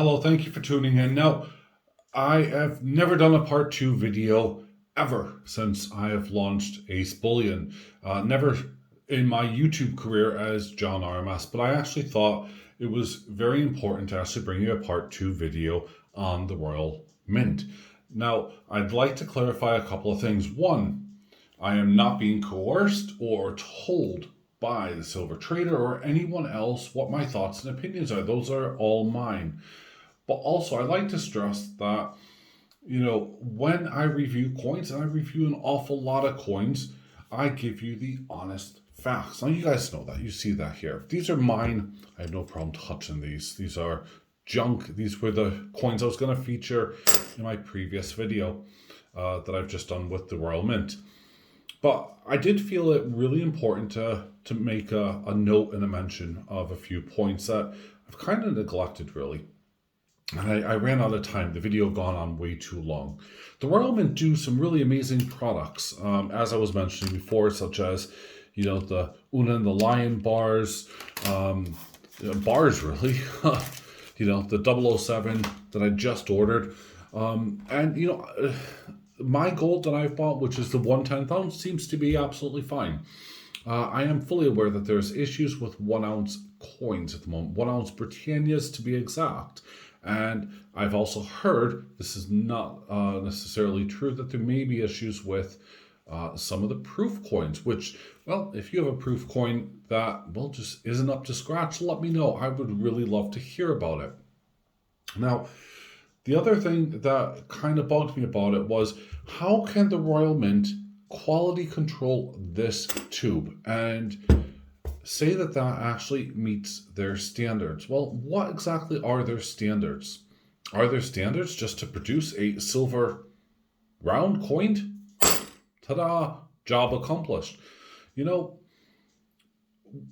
Hello, thank you for tuning in. Now, I have never done a part two video ever since I have launched Ace Bullion. Never in my YouTube career as John RMS, but I actually thought it was very important to actually bring you a part two video on the Royal Mint. Now, I'd like to clarify a couple of things. One, I am not being coerced or told by the silver trader or anyone else what my thoughts and opinions are. Those are all mine. But also, I like to stress that, when I review coins, and I review an awful lot of coins, I give you the honest facts. Now, you guys know that. You see that here. These are mine. I have no problem touching these. These are junk. These were the coins I was going to feature in my previous video that I've just done with the Royal Mint. But I did feel it really important to make a note and a mention of a few points that I've kind of neglected, really. And I ran out of time. The video gone on way too long. The Royal Mint do some really amazing products, as I was mentioning before, such as, the Una and the Lion bars, bars really, the 007 that I just ordered. My gold that I've bought, which is the 1/10 ounce, seems to be absolutely fine. I am fully aware that there's issues with 1 ounce coins at the moment, 1 ounce Britannias to be exact. And I've also heard, this is not necessarily true, that there may be issues with some of the proof coins, which, well, if you have a proof coin that, well, just isn't up to scratch, let me know. I would really love to hear about it. Now, the other thing that kind of bugged me about it was, how can the Royal Mint quality control this tube and say that that actually meets their standards? Well, what exactly are their standards? Are their standards just to produce a silver round coin? Ta-da! Job accomplished.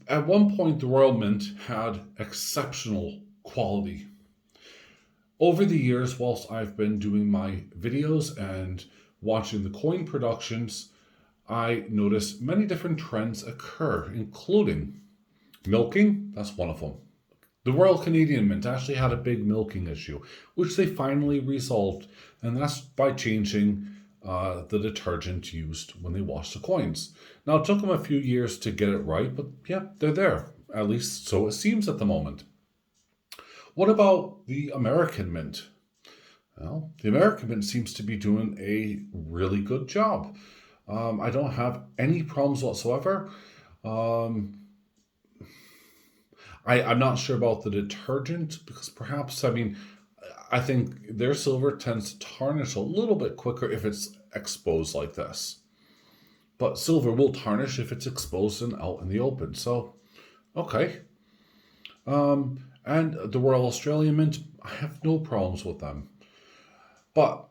At one point, the Royal Mint had exceptional quality. Over the years, whilst I've been doing my videos and watching the coin productions, I notice many different trends occur, including milking. That's one of them. The Royal Canadian Mint actually had a big milking issue, which they finally resolved, and that's by changing the detergent used when they wash the coins. Now, it took them a few years to get it right, but yeah, they're there. At least so it seems at the moment. What about the American Mint? Well, the American Mint seems to be doing a really good job. I don't have any problems whatsoever. I'm not sure about the detergent because perhaps, I think their silver tends to tarnish a little bit quicker if it's exposed like this. But silver will tarnish if it's exposed and out in the open. So, okay. And the Royal Australian Mint, I have no problems with them. But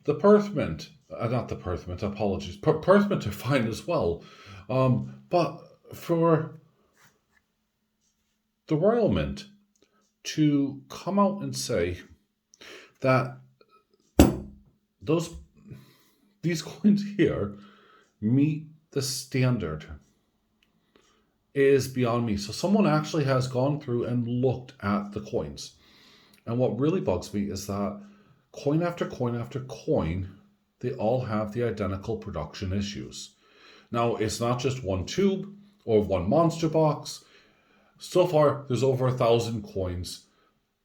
the Perth Mint, not the Perth Mint, apologies. Perth Mint are fine as well. But for the Royal Mint to come out and say that these coins here meet the standard is beyond me. So someone actually has gone through and looked at the coins. And what really bugs me is that coin after coin after coin, they all have the identical production issues. Now, it's not just one tube or one monster box. So far, there's over 1,000 coins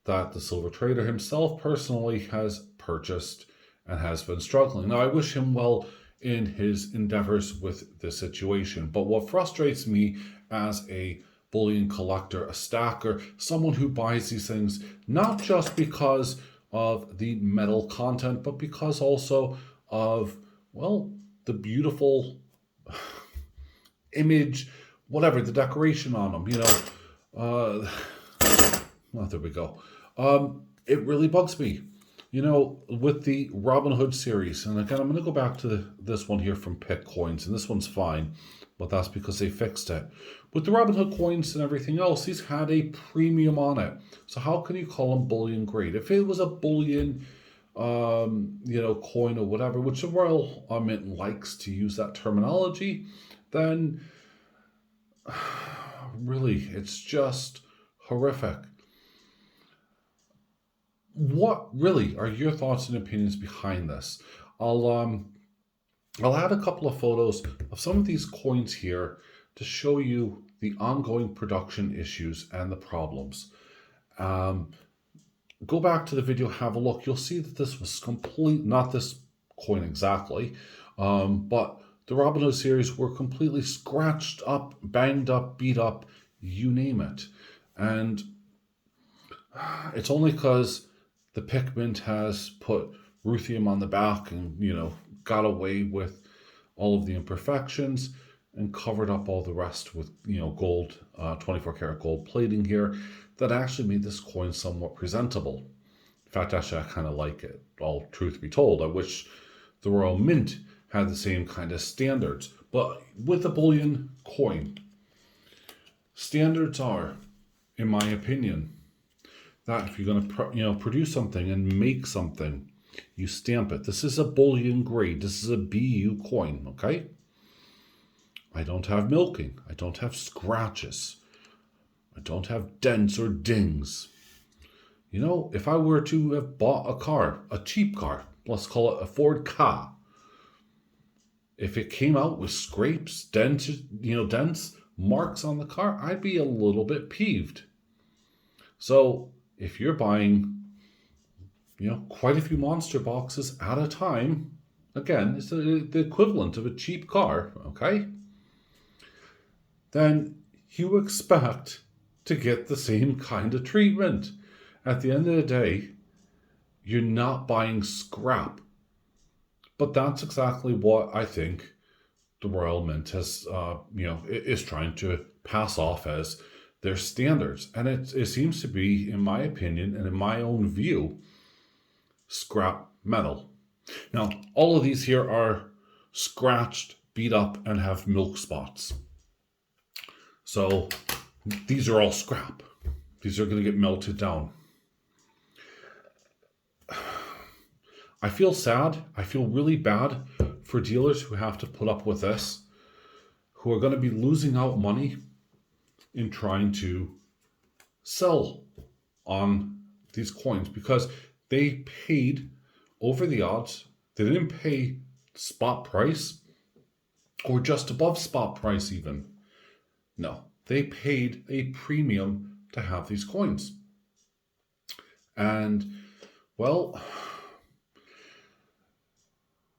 that the silver trader himself personally has purchased and has been struggling. Now, I wish him well in his endeavors with this situation. But what frustrates me as a bullion collector, a stacker, someone who buys these things, not just because of the metal content, but because also of, well, the beautiful image, whatever, the decoration on them, well, there we go. It really bugs me, with the Robin Hood series. And again, I'm going to go back to this one here from Pick Coins, and this one's fine, but that's because they fixed it. With the Robin Hood coins and everything else, these had a premium on it. So how can you call them bullion grade? If it was a bullion, coin or whatever, which the Royal Mint likes to use that terminology, then really, it's just horrific. what really are your thoughts and opinions behind this? I'll add a couple of photos of some of these coins here to show you the ongoing production issues and the problems. Um, Go back to the video, have a look. You'll see that this was not this coin exactly, but the Robin Hood series were completely scratched up, banged up, beat up, you name it. And it's only because the Pikmin has put ruthenium on the back and, got away with all of the imperfections and covered up all the rest with, gold, 24 karat gold plating here that actually made this coin somewhat presentable. In fact, actually, I kind of like it, all truth be told. I wish the Royal Mint had the same kind of standards. But with the bullion coin, standards are, in my opinion, that if you're going to produce something and make something, you stamp it. This is a bullion grade. This is a BU coin, okay? I don't have milking. I don't have scratches. I don't have dents or dings. If I were to have bought a car, a cheap car, let's call it a Ford Ka, if it came out with scrapes, dents, marks on the car, I'd be a little bit peeved. So if you're buying, quite a few monster boxes at a time, again, it's the equivalent of a cheap car, okay? Then you expect to get the same kind of treatment. At the end of the day, you're not buying scrap. But that's exactly what I think the Royal Mint has, is trying to pass off as their standards. And it seems to be, in my opinion and in my own view, scrap metal. Now, all of these here are scratched, beat up, and have milk spots. So these are all scrap. These are going to get melted down. I feel sad. I feel really bad for dealers who have to put up with this, who are going to be losing out money in trying to sell on these coins because they paid over the odds. They didn't pay spot price or just above spot price even. No, they paid a premium to have these coins. And, well,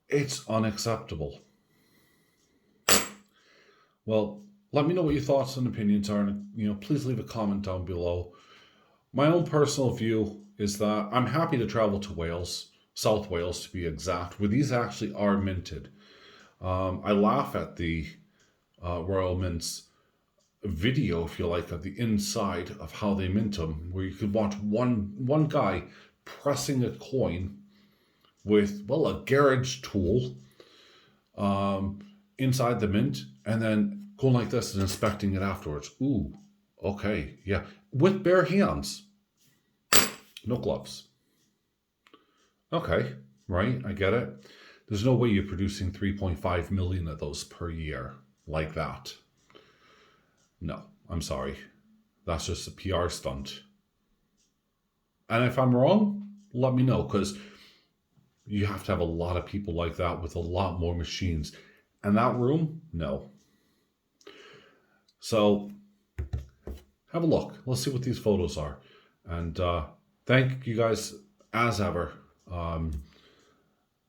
it's unacceptable. Well, let me know what your thoughts and opinions are, and please leave a comment down below. My own personal view is that I'm happy to travel to Wales, South Wales to be exact, where these actually are minted. I laugh at the Royal Mint's video, if you like, of the inside of how they mint them, where you could watch one guy pressing a coin with, a garage tool inside the mint, and then going like this and inspecting it afterwards. Ooh, okay, yeah. With bare hands. No gloves. Okay, right, I get it. There's no way you're producing 3.5 million of those per year like that. No, I'm sorry. That's just a PR stunt. And if I'm wrong, let me know, because you have to have a lot of people like that with a lot more machines. And that room, no. So have a look. Let's see what these photos are. And thank you guys as ever.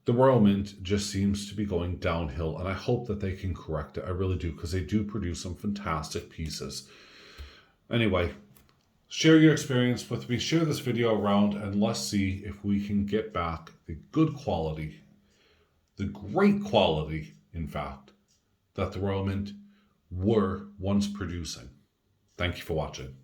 The Royal Mint just seems to be going downhill, and I hope that they can correct it. I really do, because they do produce some fantastic pieces. Anyway, share your experience with me. Share this video around, and let's see if we can get back the good quality, the great quality, in fact, that the Royal Mint were once producing. Thank you for watching.